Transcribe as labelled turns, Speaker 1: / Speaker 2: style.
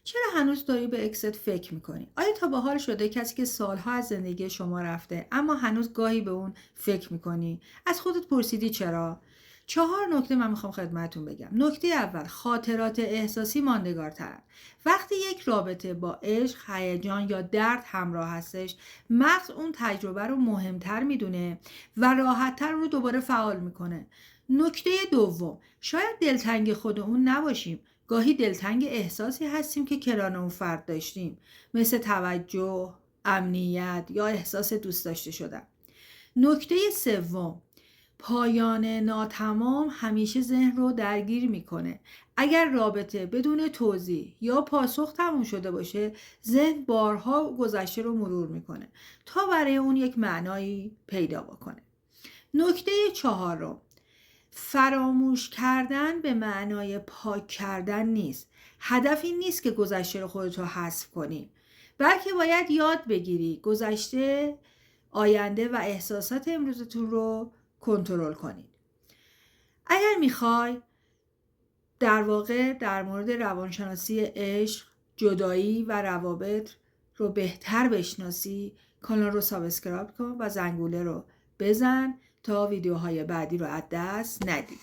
Speaker 1: چرا هنوز داری به اکست فکر میکنی؟ آیا تا به حال شده کسی که سالها از زندگی شما رفته اما هنوز گاهی به اون فکر میکنی؟ از خودت پرسیدی چرا؟ 4 نکته من میخوام خدمتتون بگم. نکته اول، خاطرات احساسی ماندگارترن. وقتی یک رابطه با عشق، هیجان یا درد همراه هستش، مغز اون تجربه رو مهمتر میدونه و راحتتر رو دوباره فعال میکنه. نکته دوم، شاید دلتنگ خود اون نباشیم، گاهی دلتنگ احساسی هستیم که کران اون فرد داشتیم، مثل توجه، امنیت یا احساس دوست داشته شدن. نکته سوم، پایان ناتمام همیشه ذهن رو درگیر میکنه. اگر رابطه بدون توضیح یا پاسخ تموم شده باشه، ذهن بارها گذشته رو مرور میکنه تا برای اون یک معنایی پیدا بکنه. نکته چهارم، فراموش کردن به معنای پاک کردن نیست. هدف این نیست که گذشته رو خودت رو حذف کنی، بلکه باید یاد بگیری گذشته، آینده و احساسات امروزتون رو کنترل کنید. اگر میخوای در واقع در مورد روانشناسی عشق، جدایی و روابط رو بهتر بشناسی، کانال رو سابسکرایب کن و زنگوله رو بزن تا ویدیوهای بعدی رو از دست ندی.